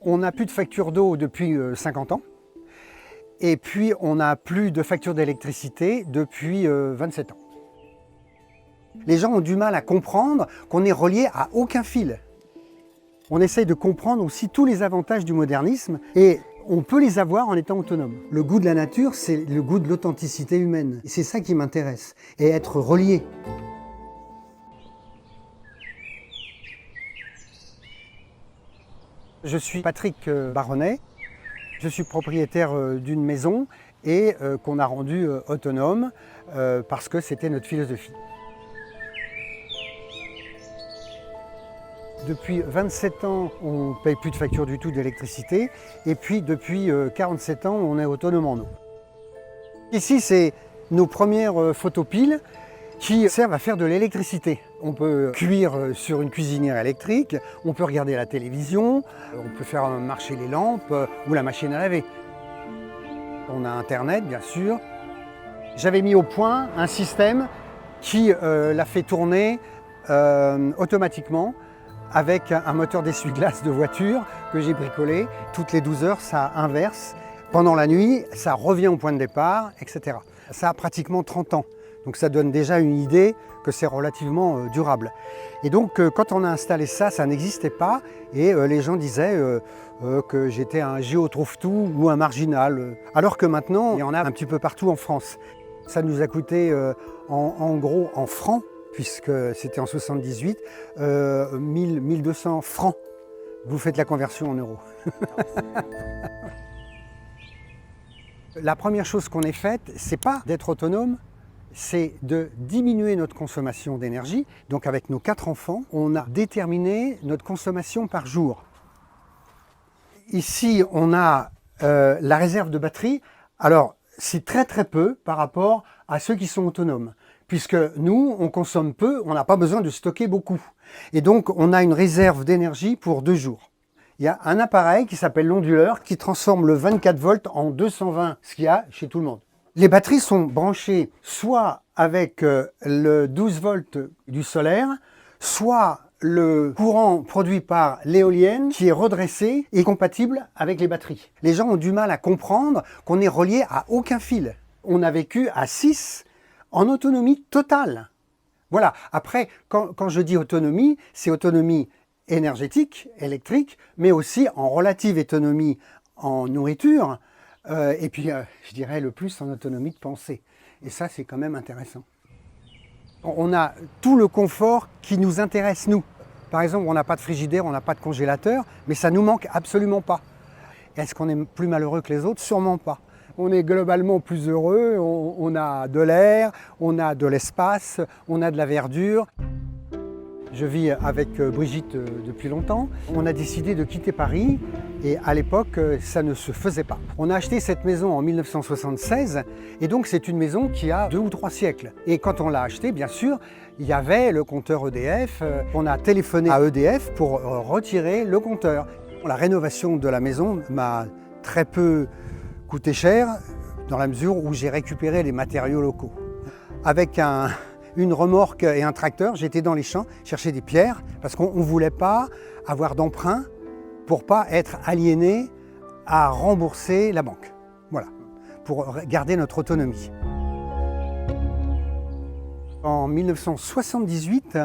on n'a plus de facture d'eau depuis 50 ans. Et puis, on n'a plus de facture d'électricité depuis 27 ans. Les gens ont du mal à comprendre qu'on est relié à aucun fil. On essaye de comprendre aussi tous les avantages du modernisme et on peut les avoir en étant autonome. Le goût de la nature, c'est le goût de l'authenticité humaine. C'est ça qui m'intéresse, et être relié. Je suis Patrick Baronnet, je suis propriétaire d'une maison et qu'on a rendue autonome parce que c'était notre philosophie. Depuis 27 ans, on ne paye plus de facture du tout d'électricité et puis depuis 47 ans, on est autonome en eau. Ici, c'est nos premières photopiles qui servent à faire de l'électricité. On peut cuire sur une cuisinière électrique, on peut regarder la télévision, on peut faire marcher les lampes ou la machine à laver. On a Internet, bien sûr. J'avais mis au point un système qui la fait tourner automatiquement avec un moteur d'essuie-glace de voiture que j'ai bricolé. Toutes les 12 heures, ça inverse. Pendant la nuit, ça revient au point de départ, etc. Ça a pratiquement 30 ans. Donc ça donne déjà une idée que c'est relativement durable. Et donc quand on a installé ça, ça n'existait pas. Et les gens disaient que j'étais un géotrouve-tout ou un marginal. Alors que maintenant, il y en a un petit peu partout en France. Ça nous a coûté en gros en francs, puisque c'était en 78, 1200 francs. Vous faites la conversion en euros. La première chose qu'on ait faite, c'est pas d'être autonome, c'est de diminuer notre consommation d'énergie. Donc avec nos 4 enfants, on a déterminé notre consommation par jour. Ici, on a la réserve de batterie. Alors, c'est très très peu par rapport à ceux qui sont autonomes. Puisque nous, on consomme peu, on n'a pas besoin de stocker beaucoup. Et donc, on a une réserve d'énergie pour 2 jours. Il y a un appareil qui s'appelle l'onduleur qui transforme le 24 volts en 220, ce qu'il y a chez tout le monde. Les batteries sont branchées soit avec le 12 volts du solaire, soit le courant produit par l'éolienne qui est redressé et compatible avec les batteries. Les gens ont du mal à comprendre qu'on est relié à aucun fil. On a vécu à 6 en autonomie totale. Voilà. Après, quand je dis autonomie, c'est autonomie énergétique, électrique, mais aussi en relative autonomie en nourriture, et puis je dirais le plus en autonomie de pensée. Et ça, c'est quand même intéressant. On a tout le confort qui nous intéresse, nous. Par exemple, on n'a pas de frigidaire, on n'a pas de congélateur, mais ça ne nous manque absolument pas. Est-ce qu'on est plus malheureux que les autres? Sûrement pas. On est globalement plus heureux, on a de l'air, on a de l'espace, on a de la verdure. Je vis avec Brigitte depuis longtemps. On a décidé de quitter Paris et à l'époque, ça ne se faisait pas. On a acheté cette maison en 1976 et donc c'est une maison qui a 2 ou 3 siècles. Et quand on l'a achetée, bien sûr, il y avait le compteur EDF. On a téléphoné à EDF pour retirer le compteur. La rénovation de la maison m'a très peu coûté cher dans la mesure où j'ai récupéré les matériaux locaux. Avec une remorque et un tracteur, j'étais dans les champs chercher des pierres parce qu'on ne voulait pas avoir d'emprunt pour ne pas être aliéné à rembourser la banque. Voilà, pour garder notre autonomie. En 1978,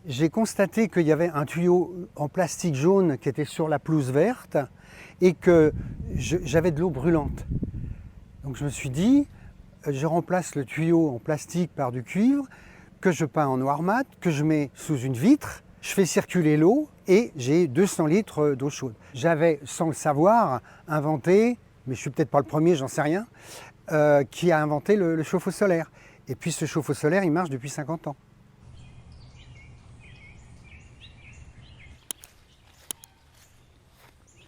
j'ai constaté qu'il y avait un tuyau en plastique jaune qui était sur la pelouse verte et que j'avais de l'eau brûlante. Donc je me suis dit, je remplace le tuyau en plastique par du cuivre, que je peins en noir mat, que je mets sous une vitre, je fais circuler l'eau et j'ai 200 litres d'eau chaude. J'avais, sans le savoir, inventé, mais je ne suis peut-être pas le premier, j'en sais rien, qui a inventé le chauffe-eau solaire. Et puis ce chauffe-eau solaire, il marche depuis 50 ans.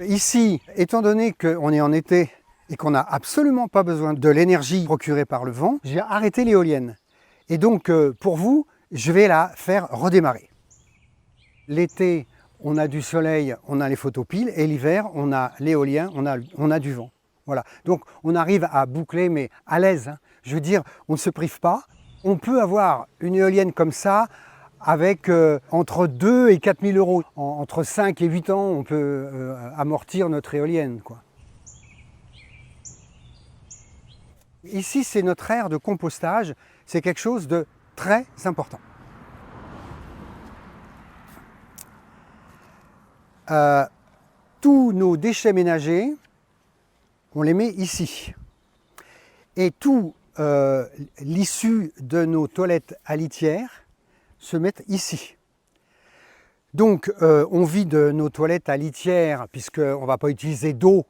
Ici, étant donné qu'on est en été et qu'on n'a absolument pas besoin de l'énergie procurée par le vent, j'ai arrêté l'éolienne. Et donc, pour vous, je vais la faire redémarrer. L'été, on a du soleil, on a les photopiles, et l'hiver, on a l'éolien, on a du vent. Voilà. Donc, on arrive à boucler, mais à l'aise. Hein. Je veux dire, on ne se prive pas. On peut avoir une éolienne comme ça avec entre 2 et 4 000 euros. Entre 5 et 8 ans, on peut amortir notre éolienne, quoi. Ici, c'est notre aire de compostage. C'est quelque chose de très important. Tous nos déchets ménagers, on les met ici. Et tout l'issue de nos toilettes à litière se met ici. Donc, on vide nos toilettes à litière, puisqu'on ne va pas utiliser d'eau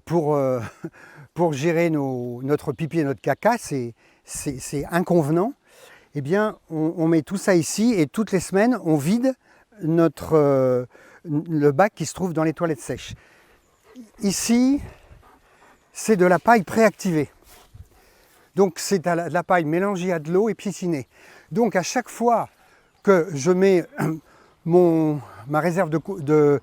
pour gérer notre pipi et notre caca, c'est inconvenant. Eh bien, on met tout ça ici et toutes les semaines, on vide le bac qui se trouve dans les toilettes sèches. Ici, c'est de la paille préactivée. Donc, c'est de la paille mélangée à de l'eau et piscinée. Donc, à chaque fois que je mets ma réserve de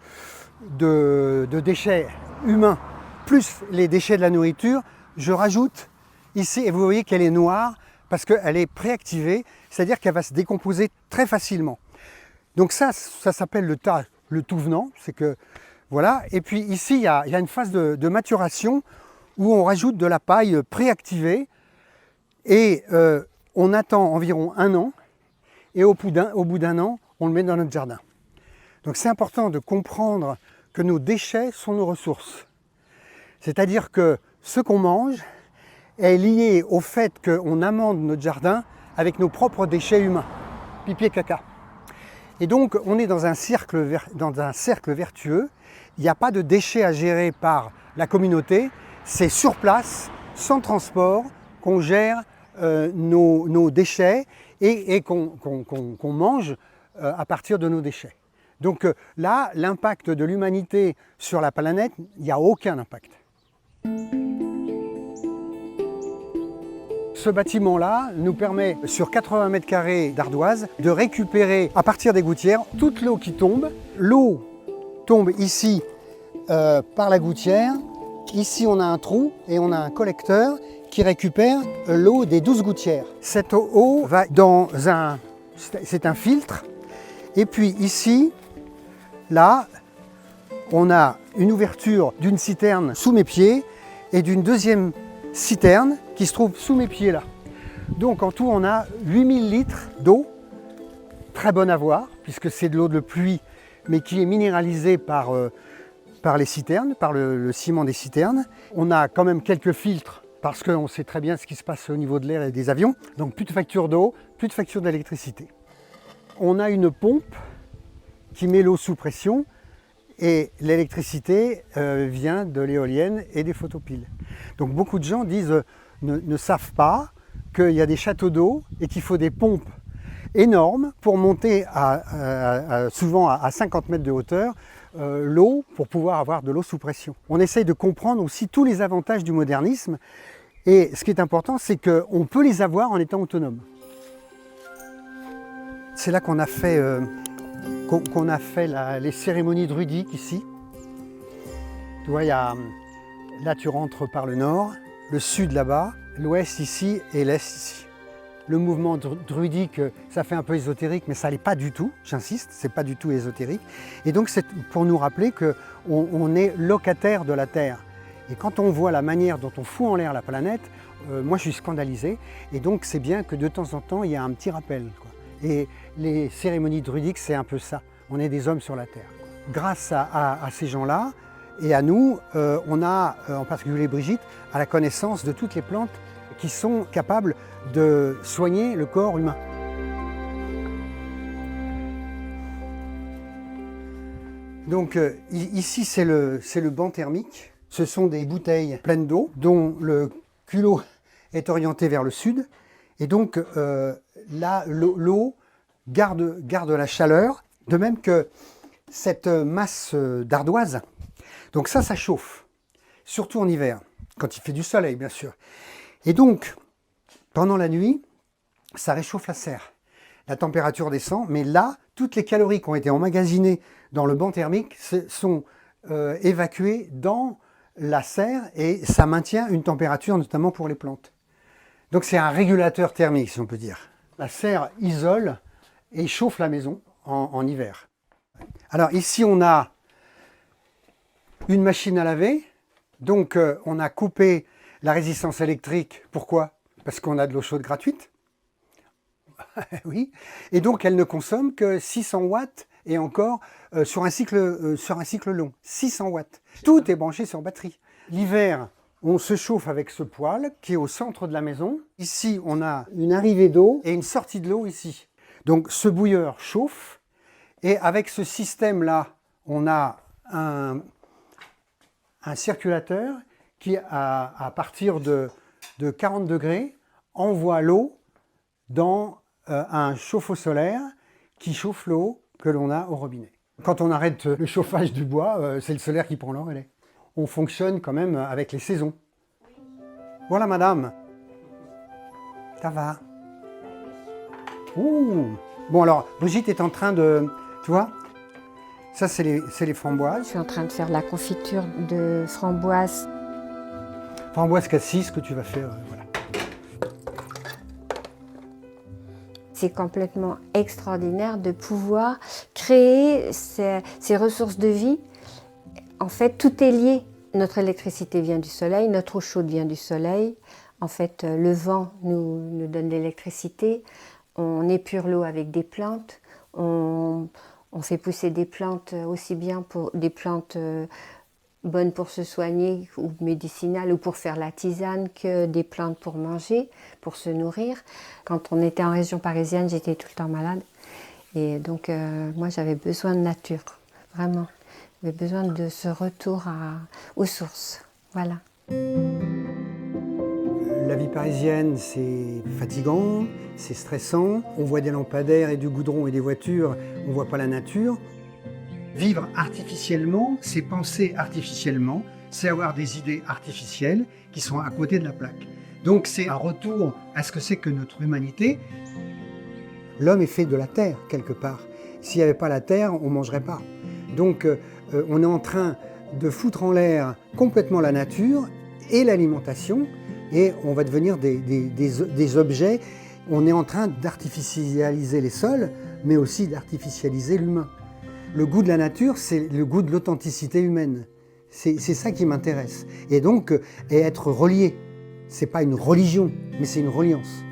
déchets humains plus les déchets de la nourriture, je rajoute ici, et vous voyez qu'elle est noire parce qu'elle est préactivée, c'est-à-dire qu'elle va se décomposer très facilement. Donc ça s'appelle le tout venant, c'est que voilà. Et puis ici, il y a une phase de maturation où on rajoute de la paille préactivée et on attend environ 1 an et au bout d'un an, on le met dans notre jardin. Donc c'est important de comprendre que nos déchets sont nos ressources. C'est-à-dire que ce qu'on mange est lié au fait qu'on amende notre jardin avec nos propres déchets humains, pipi et caca. Et donc on est dans un cercle vertueux, il n'y a pas de déchets à gérer par la communauté, c'est sur place, sans transport, qu'on gère nos déchets et qu'on mange à partir de nos déchets. Donc là, l'impact de l'humanité sur la planète, il n'y a aucun impact. Ce bâtiment-là nous permet, sur 80 mètres carrés d'ardoise, de récupérer, à partir des gouttières, toute l'eau qui tombe. L'eau tombe ici par la gouttière. Ici, on a un trou et on a un collecteur qui récupère l'eau des 12 gouttières. Cette eau va dans c'est un filtre. Et puis ici, là, on a une ouverture d'une citerne sous mes pieds et d'une deuxième citerne qui se trouve sous mes pieds là. Donc en tout, on a 8000 litres d'eau, très bonne à voir, puisque c'est de l'eau de pluie, mais qui est minéralisée par les citernes, par le ciment des citernes. On a quand même quelques filtres, parce qu'on sait très bien ce qui se passe au niveau de l'air et des avions. Donc plus de facture d'eau, plus de facture d'électricité. On a une pompe qui met l'eau sous pression, et l'électricité vient de l'éolienne et des photopiles. Donc beaucoup de gens ne savent pas qu'il y a des châteaux d'eau et qu'il faut des pompes énormes pour monter souvent à 50 mètres de hauteur l'eau pour pouvoir avoir de l'eau sous pression. On essaye de comprendre aussi tous les avantages du modernisme et ce qui est important, c'est qu'on peut les avoir en étant autonome. C'est là qu'on a fait les cérémonies druidiques ici. Tu vois, là tu rentres par le nord, le sud là-bas, l'ouest ici et l'est ici. Le mouvement druidique, ça fait un peu ésotérique, mais ça l'est pas du tout, j'insiste, c'est pas du tout ésotérique. Et donc c'est pour nous rappeler qu'on est locataire de la Terre. Et quand on voit la manière dont on fout en l'air la planète, moi je suis scandalisé. Et donc c'est bien que de temps en temps, il y a un petit rappel, quoi. Et les cérémonies druidiques, c'est un peu ça. On est des hommes sur la Terre. Grâce à ces gens-là et à nous, on a, en particulier Brigitte, à la connaissance de toutes les plantes qui sont capables de soigner le corps humain. Donc ici, c'est le banc thermique. Ce sont des bouteilles pleines d'eau dont le culot est orienté vers le sud. Et donc là, l'eau garde la chaleur, de même que cette masse d'ardoise. Donc ça chauffe, surtout en hiver, quand il fait du soleil, bien sûr. Et donc, pendant la nuit, ça réchauffe la serre. La température descend, mais là, toutes les calories qui ont été emmagasinées dans le banc thermique sont évacuées dans la serre et ça maintient une température, notamment pour les plantes. Donc c'est un régulateur thermique, si on peut dire. La serre isole et chauffe la maison en hiver. Alors ici on a une machine à laver, donc on a coupé la résistance électrique. Pourquoi? Parce qu'on a de l'eau chaude gratuite. Oui, et donc elle ne consomme que 600 watts et encore sur un cycle long, 600 watts. Tout est branché sur batterie. L'hiver, on se chauffe avec ce poêle qui est au centre de la maison. Ici, on a une arrivée d'eau et une sortie de l'eau ici. Donc ce bouilleur chauffe et avec ce système-là, on a un circulateur qui, à partir de 40 degrés, envoie l'eau dans un chauffe-eau solaire qui chauffe l'eau que l'on a au robinet. Quand on arrête le chauffage du bois, c'est le solaire qui prend le relais. On fonctionne quand même avec les saisons. Voilà madame. Ça va. Ouh. Bon alors, Brigitte est en train de... Tu vois, ça c'est les framboises. Je suis en train de faire la confiture de framboises. Framboise cassis que tu vas faire, voilà. C'est complètement extraordinaire de pouvoir créer ces ressources de vie. En fait, tout est lié. Notre électricité vient du soleil, notre eau chaude vient du soleil. En fait, le vent nous donne l'électricité. On épure l'eau avec des plantes. On fait pousser des plantes aussi bien pour des plantes bonnes pour se soigner ou médicinales ou pour faire la tisane que des plantes pour manger, pour se nourrir. Quand on était en région parisienne, j'étais tout le temps malade. Et donc, moi, j'avais besoin de nature, vraiment. J'avais besoin de ce retour aux sources. Voilà. La vie parisienne, c'est fatigant, c'est stressant. On voit des lampadaires et du goudron et des voitures, on ne voit pas la nature. Vivre artificiellement, c'est penser artificiellement, c'est avoir des idées artificielles qui sont à côté de la plaque. Donc c'est un retour à ce que c'est que notre humanité. L'homme est fait de la terre, quelque part. S'il n'y avait pas la terre, on ne mangerait pas. Donc on est en train de foutre en l'air complètement la nature et l'alimentation, et on va devenir des objets. On est en train d'artificialiser les sols, mais aussi d'artificialiser l'humain. Le goût de la nature, c'est le goût de l'authenticité humaine. C'est ça qui m'intéresse. Et donc, être relié, c'est pas une religion, mais c'est une reliance.